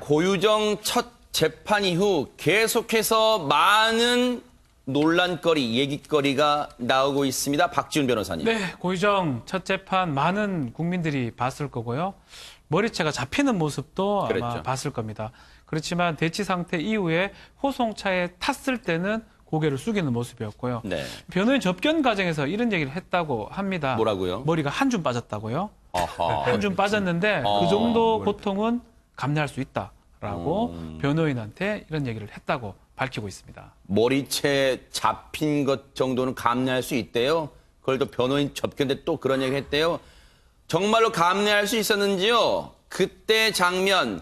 고유정 첫 재판 이후 계속해서 많은 논란거리, 얘기거리가 나오고 있습니다. 박지훈 변호사님. 네, 고유정 첫 재판 많은 국민들이 봤을 거고요. 머리채가 잡히는 모습도 아마 그랬죠. 봤을 겁니다. 그렇지만 대치 상태 이후에 호송차에 탔을 때는 고개를 숙이는 모습이었고요. 네. 변호인 접견 과정에서 이런 얘기를 했다고 합니다. 뭐라고요? 머리가 한 줌 빠졌다고요. 아하. 한 줌 빠졌는데 그 정도 고통은 감내할 수 있다라고 변호인한테 이런 얘기를 했다고 밝히고 있습니다. 머리채 잡힌 것 정도는 감내할 수 있대요. 그걸 또 변호인 접견 때 또 그런 얘기 했대요. 정말로 감내할 수 있었는지요? 그때 장면,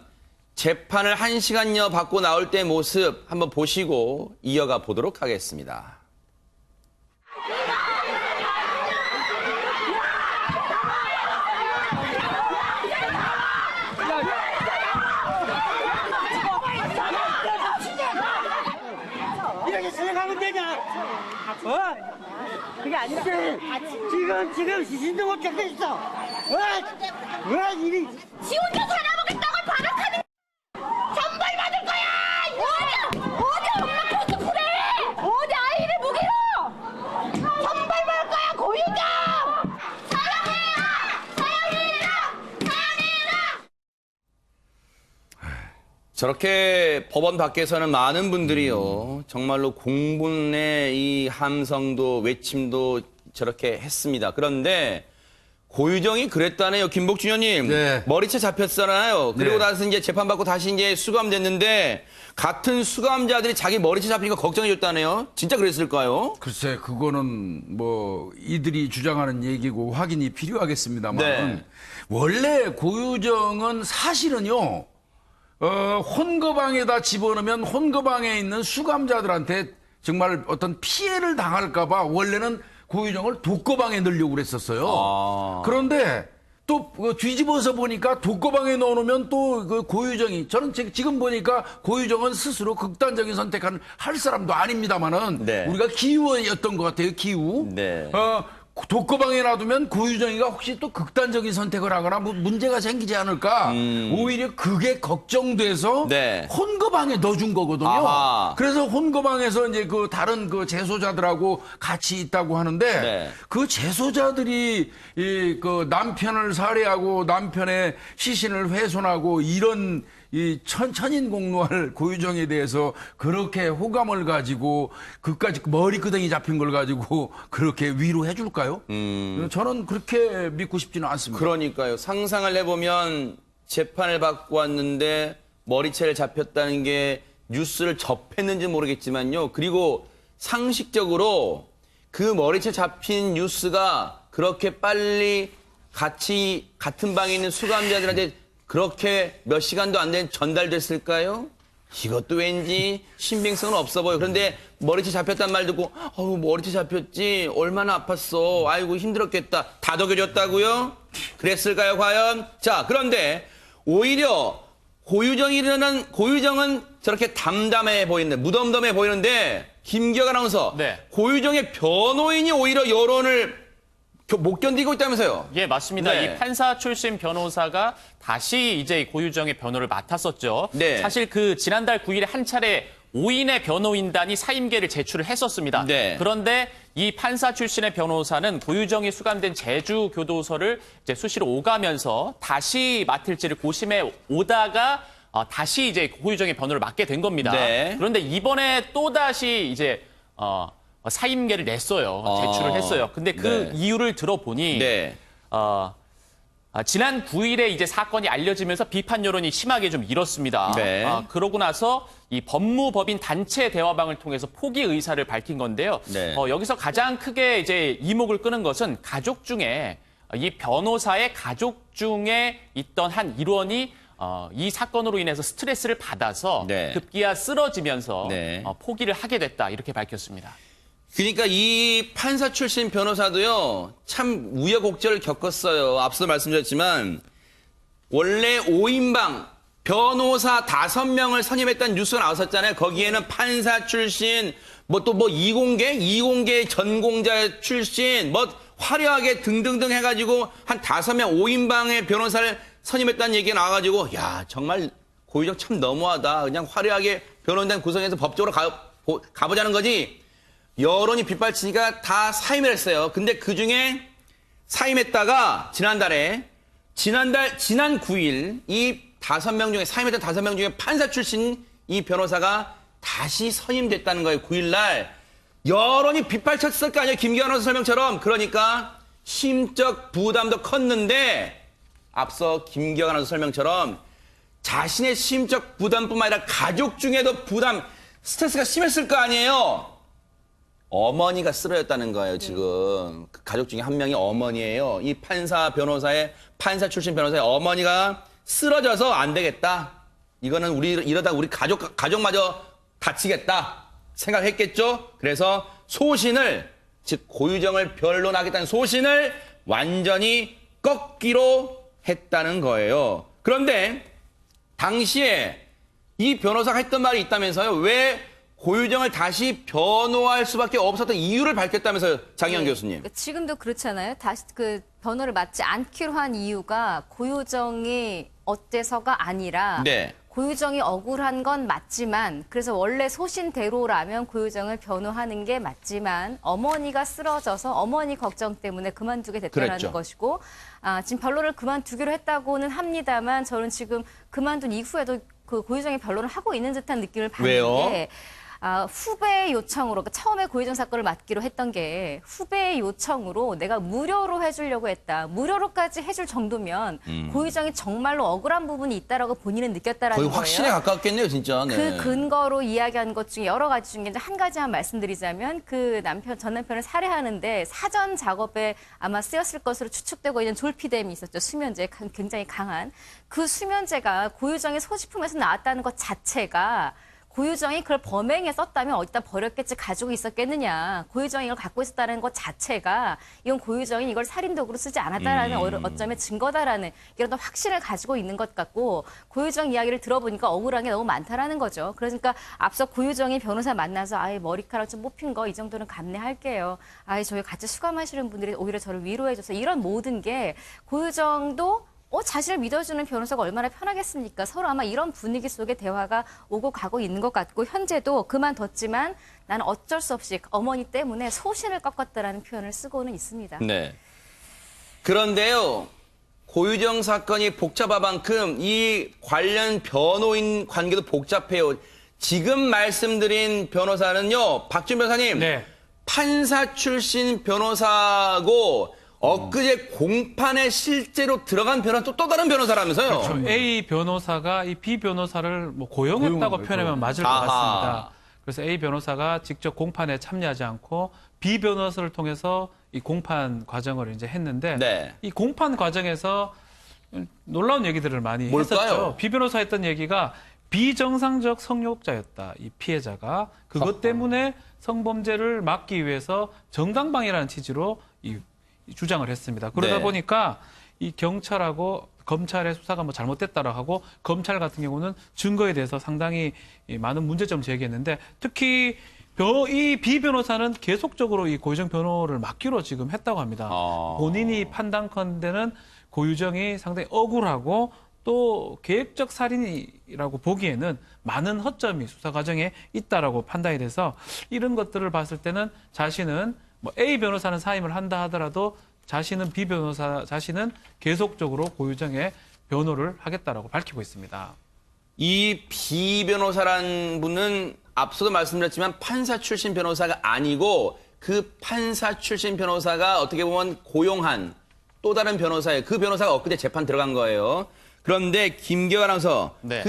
재판을 1시간여 받고 나올 때 모습 한번 보시고 이어가 보도록 하겠습니다. 이렇게 생각하면 되냐? 어? 그게 아니라 지금 시신도 못 잡고 있어. 왜 이리? 지 혼자 살아먹을 떡을 발악하는 전벌 받을 거야! 어디 엄마 코스프레! 어디 아이를 무기로! 전벌 받을 거야, 고유정! 사형해라! 사형해라! 사형해라! 저렇게 법원 밖에서는 많은 분들이요. 정말로 공분의 이 함성도 외침도 저렇게 했습니다. 그런데 고유정이 그랬다네요. 김복준 의원님. 네. 머리채 잡혔잖아요. 그리고 네. 나서 이제 재판받고 다시 이제 수감됐는데 같은 수감자들이 자기 머리채 잡히니까 걱정해줬다네요. 진짜 그랬을까요? 글쎄, 그거는 뭐 이들이 주장하는 얘기고 확인이 필요하겠습니다만 네. 원래 고유정은 사실은요. 혼거방에다 집어넣으면 혼거방에 있는 수감자들한테 정말 어떤 피해를 당할까봐 원래는 고유정을 독거방에 넣으려고 그랬었어요. 아. 그런데 또 뒤집어서 보니까 독거방에 넣어놓으면 또 그 고유정이 저는 지금 보니까 고유정은 스스로 극단적인 선택을 할 사람도 아닙니다만은 네. 우리가 기우였던 것 같아요. 기우. 네. 독거방에 놔두면 고유정이가 혹시 또 극단적인 선택을 하거나 뭐 문제가 생기지 않을까 오히려 그게 걱정돼서 네. 혼거방에 넣어준 거거든요. 아하. 그래서 혼거방에서 이제 그 다른 그 재소자들하고 같이 있다고 하는데 네. 그 재소자들이 그 남편을 살해하고 남편의 시신을 훼손하고 이런 이 천인공노할 고유정에 대해서 그렇게 호감을 가지고 그까지 머리끄덩이 잡힌 걸 가지고 그렇게 위로해 줄까요? 저는 그렇게 믿고 싶지는 않습니다. 그러니까요. 상상을 해보면 재판을 받고 왔는데 머리채를 잡혔다는 게 뉴스를 접했는지 모르겠지만요. 그리고 상식적으로 그 머리채 잡힌 뉴스가 그렇게 빨리 같은 방에 있는 수감자들한테 그렇게 몇 시간도 안 된 전달됐을까요? 이것도 왠지 신빙성은 없어 보여. 그런데 머리채 잡혔단 말 듣고 머리채 잡혔지 얼마나 아팠어. 아이고 힘들었겠다. 다독여줬다고요? 그랬을까요 과연? 자 그런데 오히려 고유정은 저렇게 담담해 보이는데 무덤덤해 보이는데 김기혁 아나운서 네. 고유정의 변호인이 오히려 여론을 못 견디고 있다면서요? 예, 맞습니다. 네. 이 판사 출신 변호사가 다시 이제 고유정의 변호를 맡았었죠. 네. 사실 그 지난달 9일에 한 차례 5인의 변호인단이 사임계를 제출을 했었습니다. 네. 그런데 이 판사 출신의 변호사는 고유정이 수감된 제주 교도소를 이제 수시로 오가면서 다시 맡을지를 고심해 오다가 다시 이제 고유정의 변호를 맡게 된 겁니다. 네. 그런데 이번에 또 다시 이제 사임계를 냈어요. 제출을 했어요. 근데 그 네. 이유를 들어보니 네. 지난 9일에 이제 사건이 알려지면서 비판 여론이 심하게 좀 일었습니다. 네. 그러고 나서 이 법무법인 단체 대화방을 통해서 포기 의사를 밝힌 건데요. 네. 여기서 가장 크게 이제 이목을 끄는 것은 가족 중에 이 변호사의 가족 중에 있던 한 일원이 이 사건으로 인해서 스트레스를 받아서 네. 급기야 쓰러지면서 네. 포기를 하게 됐다 이렇게 밝혔습니다. 그러니까 이 판사 출신 변호사도요, 참 우여곡절을 겪었어요. 앞서 말씀드렸지만, 원래 5인방 변호사 5명을 선임했다는 뉴스가 나왔었잖아요. 거기에는 판사 출신, 이공계 전공자 출신, 화려하게 등등등 해가지고 한 5명 5인방의 변호사를 선임했다는 얘기가 나와가지고, 야, 정말 고유정 참 너무하다. 그냥 화려하게 변호인단 구성해서 법적으로 가보자는 거지. 여론이 빗발치니까 다 사임을 했어요. 근데 그중에 사임했다가 지난 9일 이 5명 중에 사임했던 5명 중에 판사 출신 이 변호사가 다시 선임됐다는 거예요. 9일 날. 여론이 빗발쳤을 거 아니에요. 김기현 아나운서 설명처럼. 그러니까 심적 부담도 컸는데 앞서 김기현 아나운서 설명처럼 자신의 심적 부담뿐만 아니라 가족 중에도 부담, 스트레스가 심했을 거 아니에요. 어머니가 쓰러졌다는 거예요, 지금. 그 가족 중에 한 명이 어머니예요. 이 판사 출신 변호사의 어머니가 쓰러져서 안 되겠다. 이거는 이러다 우리 가족마저 다치겠다. 생각했겠죠? 그래서 소신을, 즉 고유정을 변론하겠다는 소신을 완전히 꺾기로 했다는 거예요. 그런데 당시에 이 변호사가 했던 말이 있다면서요. 왜 고유정을 다시 변호할 수밖에 없었던 이유를 밝혔다면서요, 장희영 교수님. 지금도 그렇잖아요. 다시 그 변호를 맡지 않기로 한 이유가 고유정이 어때서가 아니라 네. 고유정이 억울한 건 맞지만 그래서 원래 소신대로라면 고유정을 변호하는 게 맞지만 어머니가 쓰러져서 어머니 걱정 때문에 그만두게 됐다는 그랬죠. 것이고 지금 변론을 그만두기로 했다고는 합니다만 저는 지금 그만둔 이후에도 그 고유정이 변론을 하고 있는 듯한 느낌을 왜요? 받는데 후배의 요청으로, 그러니까 처음에 고유정 사건을 맡기로 했던 게 후배의 요청으로 내가 무료로 해주려고 했다. 무료로까지 해줄 정도면 고유정이 정말로 억울한 부분이 있다라고 본인은 느꼈다라는 거의 거예요. 확신에 가깝겠네요, 진짜. 네. 그 근거로 이야기한 것 중에 여러 가지 중에 이제 한 가지만 말씀드리자면 그 전 남편을 살해하는데 사전 작업에 아마 쓰였을 것으로 추측되고 있는 졸피뎀이 있었죠. 수면제 굉장히 강한. 그 수면제가 고유정의 소지품에서 나왔다는 것 자체가 고유정이 그걸 범행에 썼다면 어디다 버렸겠지 가지고 있었겠느냐. 고유정이 이걸 갖고 있었다는 것 자체가 이건 고유정이 이걸 살인도구로 쓰지 않았다라는 어쩌면 증거다라는 이런 확신을 가지고 있는 것 같고 고유정 이야기를 들어보니까 억울한 게 너무 많다라는 거죠. 그러니까 앞서 고유정이 변호사 만나서 아예 머리카락 좀 뽑힌 거 이 정도는 감내할게요. 아예 저희 같이 수감하시는 분들이 오히려 저를 위로해줘서 이런 모든 게 고유정도 자신을 믿어주는 변호사가 얼마나 편하겠습니까? 서로 아마 이런 분위기 속에 대화가 오고 가고 있는 것 같고 현재도 그만뒀지만 나는 어쩔 수 없이 어머니 때문에 소신을 꺾었다라는 표현을 쓰고는 있습니다. 네. 그런데요, 고유정 사건이 복잡한 만큼 이 관련 변호인 관계도 복잡해요. 지금 말씀드린 변호사는요, 박준 변호사님, 네. 판사 출신 변호사고 엊그제 공판에 실제로 들어간 변호사 또 다른 변호사라면서요? 그렇죠. A 변호사가 이 B 변호사를 뭐 고용했다고 표현하면 맞을 것 아하. 같습니다. 그래서 A 변호사가 직접 공판에 참여하지 않고 B 변호사를 통해서 이 공판 과정을 이제 했는데 네. 이 공판 과정에서 놀라운 얘기들을 많이 뭘까요? 했었죠. B 변호사 했던 얘기가 비정상적 성욕자였다. 이 피해자가 그것 때문에 성범죄를 막기 위해서 정당방위라는 취지로 이 주장을 했습니다. 그러다 네. 보니까 이 경찰하고 검찰의 수사가 뭐 잘못됐다라고 하고 검찰 같은 경우는 증거에 대해서 상당히 많은 문제점을 제기했는데 특히 이 비 변호사는 계속적으로 이 고유정 변호를 맡기로 지금 했다고 합니다. 본인이 판단컨대는 고유정이 상당히 억울하고 또 계획적 살인이라고 보기에는 많은 허점이 수사 과정에 있다라고 판단이 돼서 이런 것들을 봤을 때는 자신은 뭐 A 변호사는 사임을 한다 하더라도 자신은 B 변호사 자신은 계속적으로 고유정의 변호를 하겠다라고 밝히고 있습니다. 이 B 변호사란 분은 앞서도 말씀드렸지만 판사 출신 변호사가 아니고 그 판사 출신 변호사가 어떻게 보면 고용한 또 다른 변호사예요. 그 변호사가 엊그제 재판 들어간 거예요. 그런데 김기현 아나운서 네.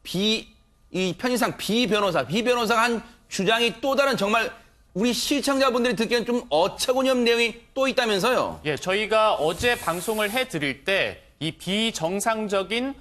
이 편의상 B 변호사가 한 주장이 또 다른 정말 우리 시청자분들이 듣기엔 좀 어처구니 없는 내용이 또 있다면서요? 예, 저희가 어제 방송을 해드릴 때 이 비정상적인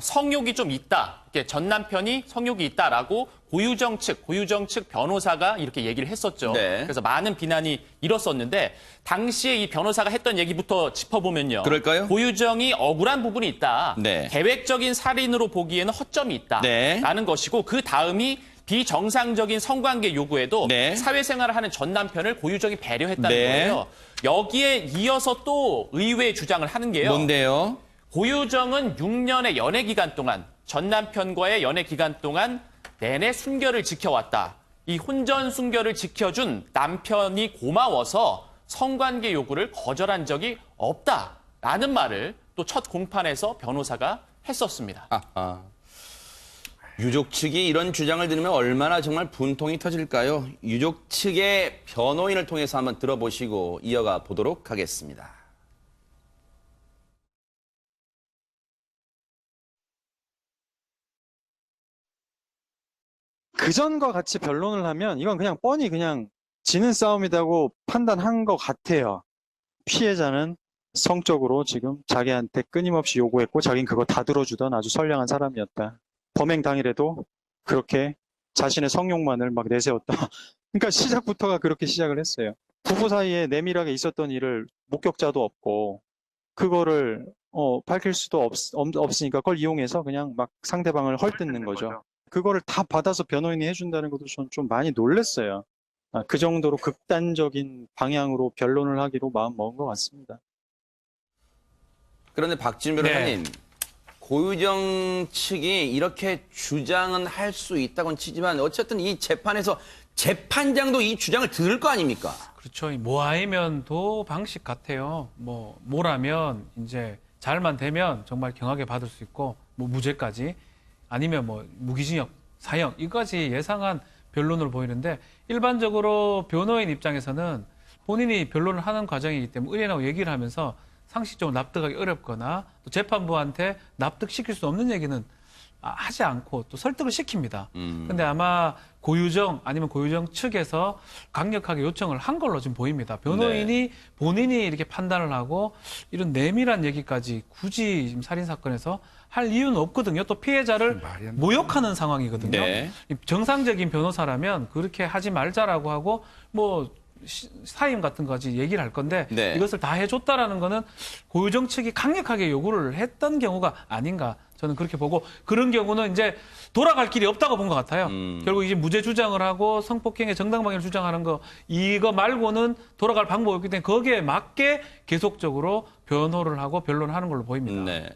성욕이 좀 있다. 이렇게 전 남편이 성욕이 있다라고 고유정 측 변호사가 이렇게 얘기를 했었죠. 네. 그래서 많은 비난이 일었었는데 당시에 이 변호사가 했던 얘기부터 짚어보면요. 그럴까요? 고유정이 억울한 부분이 있다. 네. 계획적인 살인으로 보기에는 허점이 있다. 네. 라는 것이고 그 다음이 비정상적인 성관계 요구에도 네. 사회생활을 하는 전 남편을 고유정이 배려했다는 네. 거예요. 여기에 이어서 또 의외의 주장을 하는 게요. 뭔데요? 고유정은 6년의 연애 기간 동안 전 남편과의 연애 기간 동안 내내 순결을 지켜왔다. 이 혼전 순결을 지켜준 남편이 고마워서 성관계 요구를 거절한 적이 없다라는 말을 또 첫 공판에서 변호사가 했었습니다. 아하. 유족 측이 이런 주장을 들으면 얼마나 정말 분통이 터질까요? 유족 측의 변호인을 통해서 한번 들어보시고 이어가 보도록 하겠습니다. 그전과 같이 변론을 하면 이건 그냥 뻔히 그냥 지는 싸움이라고 판단한 것 같아요. 피해자는 성적으로 지금 자기한테 끊임없이 요구했고 자기는 그거 다 들어주던 아주 선량한 사람이었다. 범행 당일에도 그렇게 자신의 성욕만을 막 내세웠다. 그러니까 시작부터가 그렇게 시작을 했어요. 부부 사이에 내밀하게 있었던 일을 목격자도 없고 그거를 밝힐 수도 없으니까 그걸 이용해서 그냥 막 상대방을 헐뜯는 거죠. 그거를 다 받아서 변호인이 해준다는 것도 저는 좀 많이 놀랐어요. 그 정도로 극단적인 방향으로 변론을 하기로 마음 먹은 것 같습니다. 그런데 박진 변호사님, 고유정 측이 이렇게 주장은 할 수 있다고는 치지만 어쨌든 이 재판에서 재판장도 이 주장을 들을 거 아닙니까? 그렇죠. 이 모하이면도 방식 같아요. 모라면 이제 잘만 되면 정말 경하게 받을 수 있고 무죄까지 아니면 무기징역, 사형 이까지 예상한 변론으로 보이는데 일반적으로 변호인 입장에서는 본인이 변론을 하는 과정이기 때문에 의뢰인하고 얘기를 하면서 상식적으로 납득하기 어렵거나 또 재판부한테 납득시킬 수 없는 얘기는 하지 않고 또 설득을 시킵니다. 근데 아마 고유정 아니면 고유정 측에서 강력하게 요청을 한 걸로 지금 보입니다. 변호인이 본인이 이렇게 판단을 하고 이런 내밀한 얘기까지 굳이 지금 살인사건에서 할 이유는 없거든요. 또 피해자를 모욕하는 상황이거든요. 네. 정상적인 변호사라면 그렇게 하지 말자라고 하고 사임 같은 거지 얘기를 할 건데 네. 이것을 다 해줬다라는 거는 고유정 측이 강력하게 요구를 했던 경우가 아닌가 저는 그렇게 보고 그런 경우는 이제 돌아갈 길이 없다고 본 것 같아요. 결국 이제 무죄 주장을 하고 성폭행의 정당방위를 주장하는 거 이거 말고는 돌아갈 방법이 없기 때문에 거기에 맞게 계속적으로 변호를 하고 변론을 하는 걸로 보입니다. 네.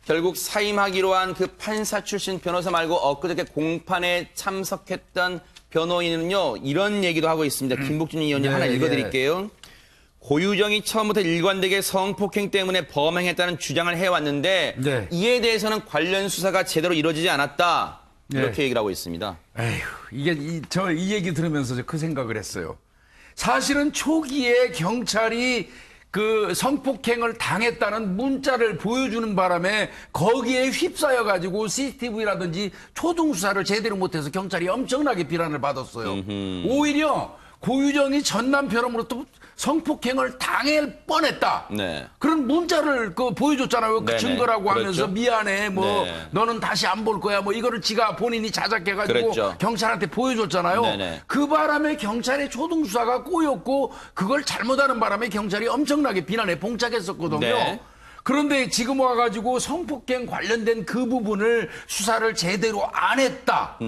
결국 사임하기로 한 그 판사 출신 변호사 말고 엊그저께 공판에 참석했던 변호인은요, 이런 얘기도 하고 있습니다. 김복준 의원님 하나 읽어드릴게요. 고유정이 처음부터 일관되게 성폭행 때문에 범행했다는 주장을 해왔는데 네. 이에 대해서는 관련 수사가 제대로 이루어지지 않았다. 이렇게 네. 얘기를 하고 있습니다. 에휴, 저 이 얘기 들으면서 그 생각을 했어요. 사실은 초기에 경찰이 그 성폭행을 당했다는 문자를 보여주는 바람에 거기에 휩싸여가지고 CCTV라든지 초등수사를 제대로 못해서 경찰이 엄청나게 비난을 받았어요. 오히려 고유정이 전 남편으로부터 성폭행을 당할 뻔했다. 네. 그런 문자를 보여줬잖아요. 그 네네. 증거라고 그렇죠. 하면서 미안해. 네. 너는 다시 안 볼 거야. 이거를 지가 본인이 자작해가지고 그랬죠. 경찰한테 보여줬잖아요. 네네. 그 바람에 경찰의 초등수사가 꼬였고 그걸 잘못하는 바람에 경찰이 엄청나게 비난에 봉착했었거든요. 네. 그런데 지금 와가지고 성폭행 관련된 그 부분을 수사를 제대로 안 했다.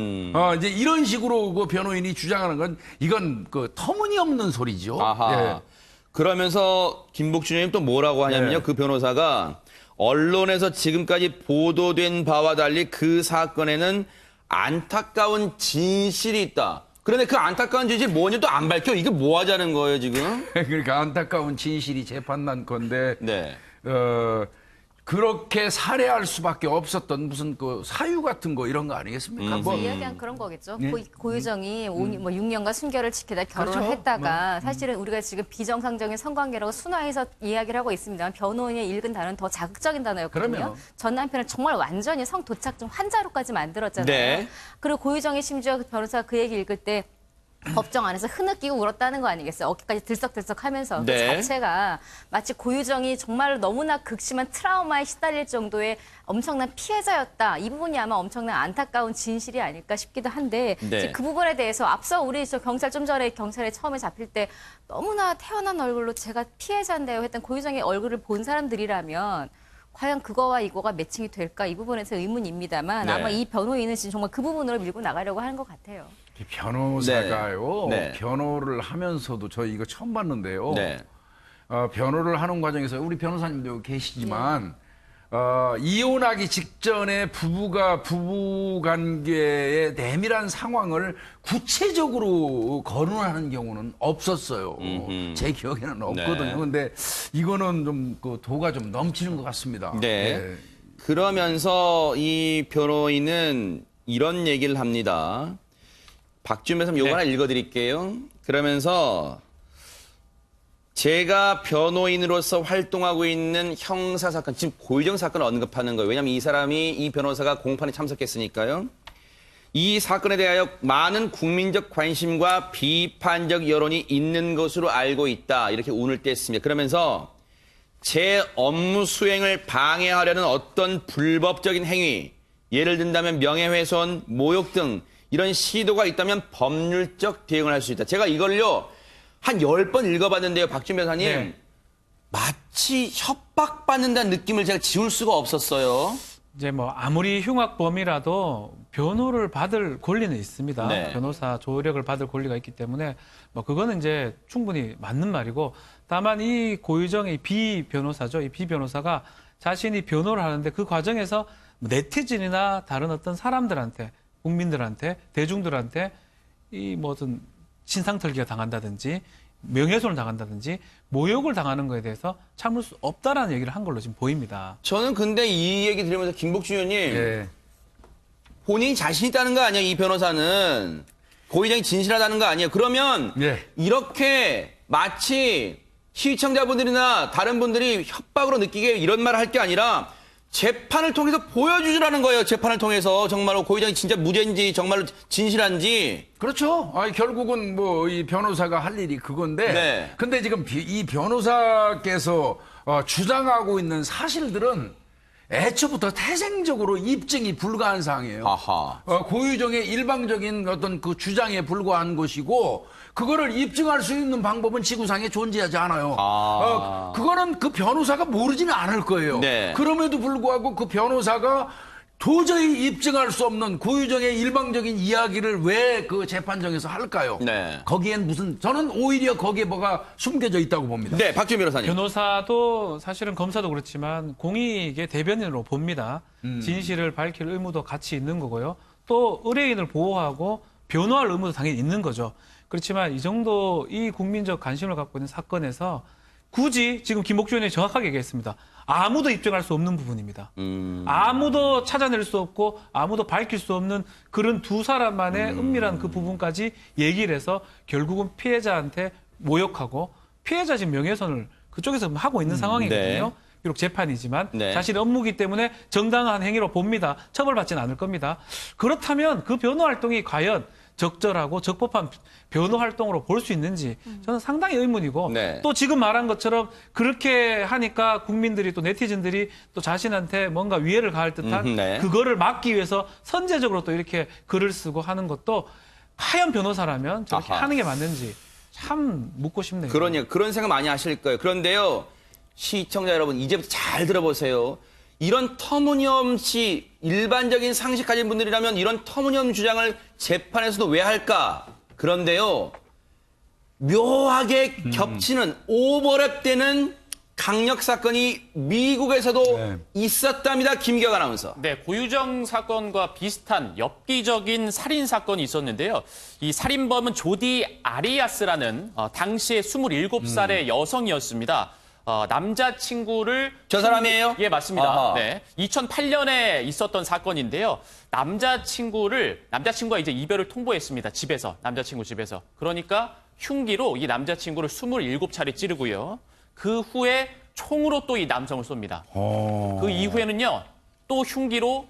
이제 이런 식으로 그 변호인이 주장하는 건 이건 그 터무니없는 소리죠. 아하. 예. 그러면서 김복준 의원님 또 뭐라고 하냐면요. 네. 그 변호사가 언론에서 지금까지 보도된 바와 달리 그 사건에는 안타까운 진실이 있다. 그런데 그 안타까운 진실이 뭔지 또 안 밝혀. 이게 뭐 하자는 거예요, 지금? 그러니까 안타까운 진실이 재판난 건데 네. 그렇게 살해할 수밖에 없었던 무슨 그 사유 같은 거 이런 거 아니겠습니까? 이야기한 그런 거겠죠. 네. 고유정이 6년간 순결을 지키다 결혼을 그렇죠. 했다가 사실은 우리가 지금 비정상적인 성관계라고 순화해서 이야기를 하고 있습니다. 변호인이 읽은 단어는 더 자극적인 단어였거든요. 그럼요. 전 남편을 정말 완전히 성도착증 환자로까지 만들었잖아요. 네. 그리고 고유정이 심지어 변호사가 그 얘기 읽을 때 법정 안에서 흐느끼고 울었다는 거 아니겠어요? 어깨까지 들썩들썩 하면서 네. 그 자체가 마치 고유정이 정말 너무나 극심한 트라우마에 시달릴 정도의 엄청난 피해자였다. 이 부분이 아마 엄청난 안타까운 진실이 아닐까 싶기도 한데 네. 이제 그 부분에 대해서 앞서 우리 경찰 좀 전에 경찰에 처음에 잡힐 때 너무나 태어난 얼굴로 제가 피해자인데요 했던 고유정의 얼굴을 본 사람들이라면 과연 그거와 이거가 매칭이 될까 이 부분에서 의문입니다만 네. 아마 이 변호인은 지금 정말 그 부분으로 밀고 나가려고 하는 것 같아요. 이 변호사가요. 네. 변호를 하면서도 저 이거 처음 봤는데요. 네. 변호를 하는 과정에서 우리 변호사님도 계시지만 이혼하기 직전에 부부가 부부관계의 내밀한 상황을 구체적으로 거론하는 경우는 없었어요. 제 기억에는 없거든요. 네. 근데 이거는 좀 그 도가 좀 넘치는 것 같습니다. 네. 예. 그러면서 이 변호인은 이런 얘기를 합니다. 박지훈 변호사님 요거 하나 읽어드릴게요. 그러면서 제가 변호인으로서 활동하고 있는 형사사건, 지금 고유정 사건을 언급하는 거예요. 왜냐하면 이 사람이, 이 변호사가 공판에 참석했으니까요. 이 사건에 대하여 많은 국민적 관심과 비판적 여론이 있는 것으로 알고 있다. 이렇게 운을 뗐습니다. 그러면서 제 업무 수행을 방해하려는 어떤 불법적인 행위, 예를 든다면 명예훼손, 모욕 등 이런 시도가 있다면 법률적 대응을 할 수 있다. 제가 이걸요 한 10번 읽어봤는데요, 박준 변호사님. 네. 마치 협박받는다는 느낌을 제가 지울 수가 없었어요. 이제 뭐 아무리 흉악범이라도 변호를 받을 권리는 있습니다. 네. 변호사 조력을 받을 권리가 있기 때문에 뭐 그거는 이제 충분히 맞는 말이고, 다만 이 고유정의 비 변호사죠. 이 비 변호사가 자신이 변호를 하는데 그 과정에서 네티즌이나 다른 어떤 사람들한테, 국민들한테, 대중들한테 이 무슨 신상털기가 당한다든지 명예훼손을 당한다든지 모욕을 당하는 거에 대해서 참을 수 없다라는 얘기를 한 걸로 지금 보입니다. 저는 근데 이 얘기 들으면서 김복주 의원님, 예. 본인이 자신 있다는 거 아니에요, 이 변호사는. 고의정이 진실하다는 거 아니에요. 그러면 예. 이렇게 마치 시청자분들이나 다른 분들이 협박으로 느끼게 이런 말을 할 게 아니라 재판을 통해서 보여주시라는 거예요. 재판을 통해서 정말로 고의정이 진짜 무죄인지 정말로 진실한지. 그렇죠. 결국은 뭐 이 변호사가 할 일이 그건데. 네. 근데 지금 이 변호사께서 주장하고 있는 사실들은 애초부터 태생적으로 입증이 불가한 사항이에요. 아하. 고유정의 일방적인 어떤 그 주장에 불과한 것이고, 그거를 입증할 수 있는 방법은 지구상에 존재하지 않아요. 그거는 그 변호사가 모르지는 않을 거예요. 네. 그럼에도 불구하고 그 변호사가 도저히 입증할 수 없는 고유정의 일방적인 이야기를 왜 그 재판정에서 할까요? 네. 거기엔 저는 오히려 거기에 뭐가 숨겨져 있다고 봅니다. 네, 박준 변호사님. 변호사도 사실은 검사도 그렇지만 공익의 대변인으로 봅니다. 진실을 밝힐 의무도 같이 있는 거고요. 또 의뢰인을 보호하고 변호할 의무도 당연히 있는 거죠. 그렇지만 이 정도 이 국민적 관심을 갖고 있는 사건에서 굳이 지금 김복주 의원이 정확하게 얘기했습니다. 아무도 입증할 수 없는 부분입니다. 아무도 찾아낼 수 없고 아무도 밝힐 수 없는 그런 두 사람만의 은밀한 그 부분까지 얘기를 해서 결국은 피해자한테 모욕하고 피해자 지금 명예훼손을 그쪽에서 하고 있는 상황이거든요. 네. 비록 재판이지만 네. 자신의 업무기 때문에 정당한 행위로 봅니다. 처벌받지는 않을 겁니다. 그렇다면 그 변호 활동이 과연 적절하고 적법한 변호 활동으로 볼 수 있는지 저는 상당히 의문이고, 네. 또 지금 말한 것처럼 그렇게 하니까 국민들이 또 네티즌들이 또 자신한테 뭔가 위해를 가할 듯한 네. 그거를 막기 위해서 선제적으로 또 이렇게 글을 쓰고 하는 것도 과연 변호사라면 저렇게 아하. 하는 게 맞는지 참 묻고 싶네요. 그런 생각 많이 하실 거예요. 그런데요, 시청자 여러분, 이제부터 잘 들어보세요. 이런 터무니없이 일반적인 상식 가진 분들이라면 이런 터무니없는 주장을 재판에서도 왜 할까? 그런데요, 묘하게 겹치는 오버랩되는 강력 사건이 미국에서도 있었답니다. 김기혁 아나운서. 네, 고유정 사건과 비슷한 엽기적인 살인 사건이 있었는데요. 이 살인범은 조디 아리아스라는 당시에 27살의 여성이었습니다. 남자친구를 저 사람이에요? 예, 맞습니다. 아하. 네. 2008년에 있었던 사건인데요. 남자친구가 이제 이별을 통보했습니다. 남자친구 집에서. 그러니까 흉기로 이 남자친구를 27차례 찌르고요. 그 후에 총으로 또 이 남성을 쏩니다. 그 이후에는요, 또 흉기로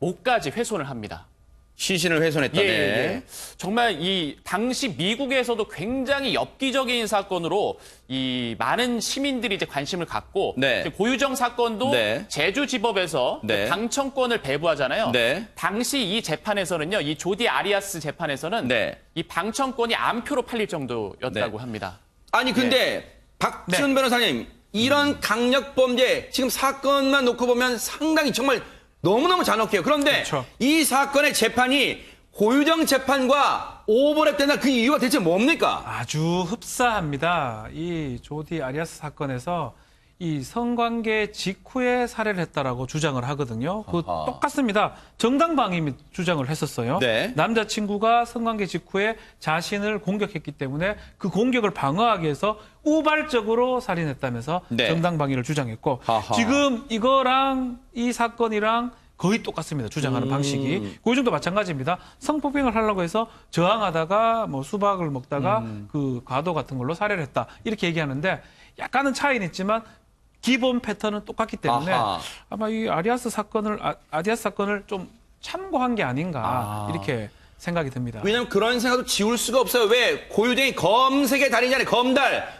목까지 훼손을 합니다. 시신을 훼손했다네. 예. 정말 이 당시 미국에서도 굉장히 엽기적인 사건으로 이 많은 시민들이 이제 관심을 갖고, 네. 이제 고유정 사건도 네. 제주지법에서 네. 방청권을 배부하잖아요. 네. 당시 이 재판에서는요, 이 조디 아리아스 재판에서는 네. 이 방청권이 암표로 팔릴 정도였다고 네. 합니다. 아니 근데 박지훈 네. 변호사님, 이런 강력 범죄 지금 사건만 놓고 보면 상당히 정말 너무너무 잔혹해요. 그런데 그렇죠. 이 사건의 재판이 고유정 재판과 오버랩된다, 그 이유가 대체 뭡니까? 아주 흡사합니다. 이 조디 아리아스 사건에서 이 성관계 직후에 살해를 했다라고 주장을 하거든요. 그 아하. 똑같습니다. 정당방위 주장을 했었어요. 네. 남자친구가 성관계 직후에 자신을 공격했기 때문에 그 공격을 방어하기 위해서 우발적으로 살인했다면서 네. 정당방위를 주장했고 아하. 지금 이거랑 이 사건이랑 거의 똑같습니다. 주장하는 방식이. 고유정도 마찬가지입니다. 성폭행을 하려고 해서 저항하다가 뭐 수박을 먹다가 그 과도 같은 걸로 살해를 했다. 이렇게 얘기하는데 약간은 차이는 있지만 기본 패턴은 똑같기 때문에 아하. 아마 이 아디아스 사건을 좀 참고한 게 아닌가 이렇게 생각이 듭니다. 왜냐하면 그런 생각도 지울 수가 없어요. 왜? 고유정이 검색의 달인이잖아요.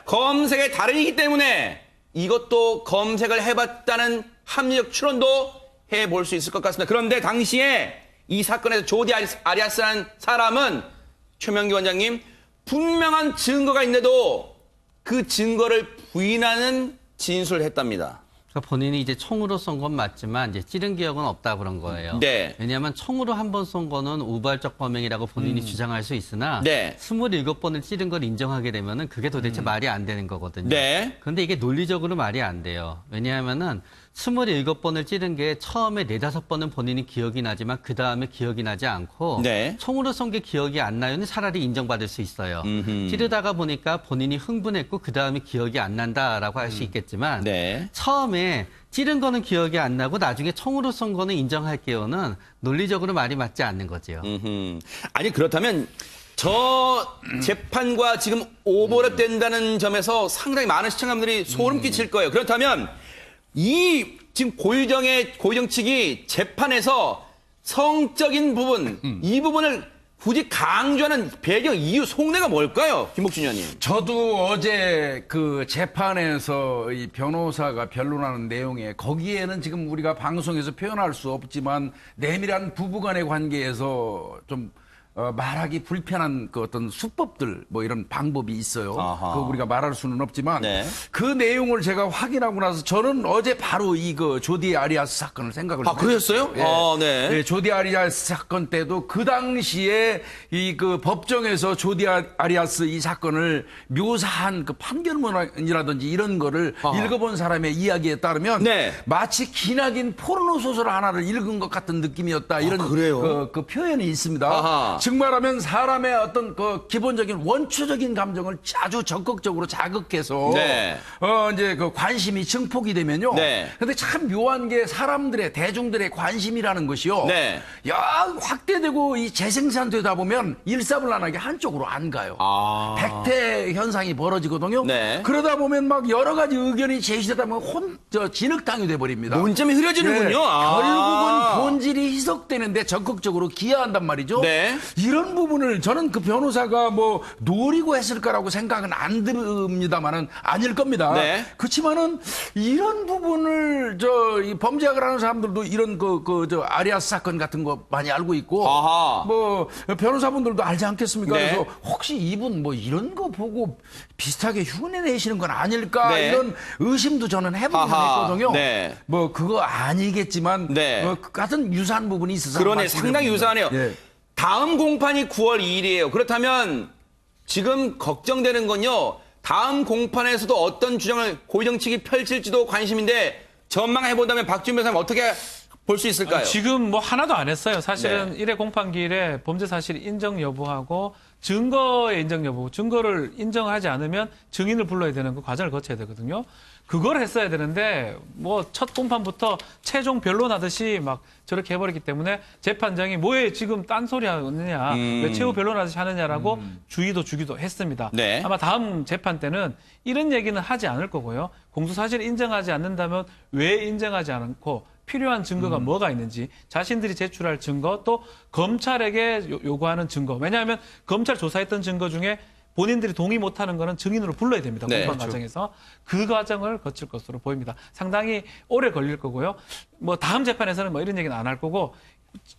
검색의 달인이기 때문에 이것도 검색을 해봤다는 합리적 추론도 해볼 수 있을 것 같습니다. 그런데 당시에 이 사건에서 조디 아리아스라는 사람은 최명기 원장님 분명한 증거가 있는데도 그 증거를 부인하는 진술을 했답니다. 그러니까 본인이 이제 총으로 쏜 건 맞지만 이제 찌른 기억은 없다 그런 거예요. 네. 왜냐하면 총으로 한 번 쏜 거는 우발적 범행이라고 본인이 주장할 수 있으나 네. 27번을 찌른 걸 인정하게 되면은 그게 도대체 말이 안 되는 거거든요. 네. 그런데 이게 논리적으로 말이 안 돼요. 왜냐하면은 27번을 찌른 게 처음에 4-5번은 본인이 기억이 나지만 그 다음에 기억이 나지 않고 네. 총으로 쏜 게 기억이 안 나요는 차라리 인정받을 수 있어요. 찌르다가 보니까 본인이 흥분했고 그 다음에 기억이 안 난다라고 할 수 있겠지만 네. 처음에 찌른 거는 기억이 안 나고 나중에 총으로 쏜 거는 인정할게요는 논리적으로 말이 맞지 않는 거죠. 아니 그렇다면 저 재판과 지금 오버랩 된다는 점에서 상당히 많은 시청자분들이 소름 끼칠 거예요. 그렇다면 이 지금 고유정 측이 재판에서 성적인 부분, 이 부분을 굳이 강조하는 배경 이유 속내가 뭘까요? 김복준 의원님. 저도 어제 그 재판에서 이 변호사가 변론하는 내용에 거기에는 지금 우리가 방송에서 표현할 수 없지만 내밀한 부부간의 관계에서 좀 말하기 불편한 그 어떤 수법들 뭐 이런 방법이 있어요. 아하. 그 우리가 말할 수는 없지만 네. 그 내용을 제가 확인하고 나서 저는 어제 바로 이 그 조디 아리아스 사건을 생각을 아, 그러셨어요? 예. 네. 예, 조디 아리아스 사건 때도 그 당시에 이 그 법정에서 조디 아리아스 이 사건을 묘사한 그 판결문이라든지 이런 거를 읽어본 사람의 이야기에 따르면 네. 마치 기나긴 포르노 소설 하나를 읽은 것 같은 느낌이었다. 이런 그래요? 그 표현이 있습니다. 아하. 즉 말하면 사람의 어떤 그 기본적인 원초적인 감정을 아주 적극적으로 자극해서 네. 이제 그 관심이 증폭이 되면요. 네. 근데 참 묘한 게 사람들의 대중들의 관심이라는 것이요. 네. 야 확대되고 이 재생산되다 보면 일사불란하게 한쪽으로 안 가요. 아. 백태 현상이 벌어지거든요. 네. 그러다 보면 막 여러 가지 의견이 제시되다 보면 진흙탕이 돼 버립니다. 논점이 흐려지는군요. 아. 결국은 본질이 희석되는데 적극적으로 기여한단 말이죠. 네. 이런 부분을 저는 그 변호사가 뭐 노리고 했을 거라고 생각은 안 듭니다만은 아닐 겁니다. 네. 그렇지만은 이런 부분을 이 범죄학을 하는 사람들도 이런 저 아리아스 사건 같은 거 많이 알고 있고 아하. 뭐 변호사분들도 알지 않겠습니까? 네. 그래서 혹시 이분 뭐 이런 거 보고 비슷하게 흉내 내시는 건 아닐까 네. 이런 의심도 저는 해보긴 아하. 했거든요. 네. 뭐 그거 아니겠지만 네. 뭐 같은 유사한 부분이 있어서 그러네. 말씀드립니다. 상당히 유사하네요. 예. 다음 공판이 9월 2일이에요. 그렇다면 지금 걱정되는 건요. 다음 공판에서도 어떤 주장을 고유정 측이 펼칠지도 관심인데 전망해본다면 박준 변호사님 어떻게 볼 수 있을까요? 지금 뭐 하나도 안 했어요. 사실은 네. 1회 공판기일에 범죄 사실 인정 여부하고 증거의 인정 여부, 증거를 인정하지 않으면 증인을 불러야 되는 그 과정을 거쳐야 되거든요. 그걸 했어야 되는데 뭐 첫 공판부터 최종 변론하듯이 막 저렇게 해버렸기 때문에 재판장이 뭐에 지금 딴소리 하느냐, 왜 최후 변론하듯이 하느냐라고 주기도 했습니다. 네. 아마 다음 재판 때는 이런 얘기는 하지 않을 거고요. 공소사실을 인정하지 않는다면 왜 인정하지 않고 필요한 증거가 뭐가 있는지 자신들이 제출할 증거 또 검찰에게 요구하는 증거. 왜냐하면 검찰 조사했던 증거 중에 본인들이 동의 못하는 거는 증인으로 불러야 됩니다. 네, 공판 과정에서. 그 과정을 거칠 것으로 보입니다. 상당히 오래 걸릴 거고요. 뭐 다음 재판에서는 뭐 이런 얘기는 안 할 거고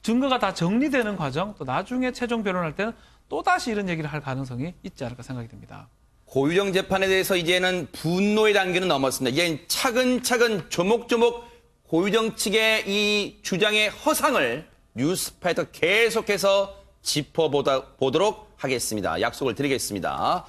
증거가 다 정리되는 과정 또 나중에 최종 변론할 때는 또다시 이런 얘기를 할 가능성이 있지 않을까 생각이 듭니다. 고유정 재판에 대해서 이제는 분노의 단계는 넘었습니다. 이제 차근차근 조목조목 고유정 측의 이 주장의 허상을 뉴스파이터 계속해서 짚어보도록 하겠습니다. 약속을 드리겠습니다.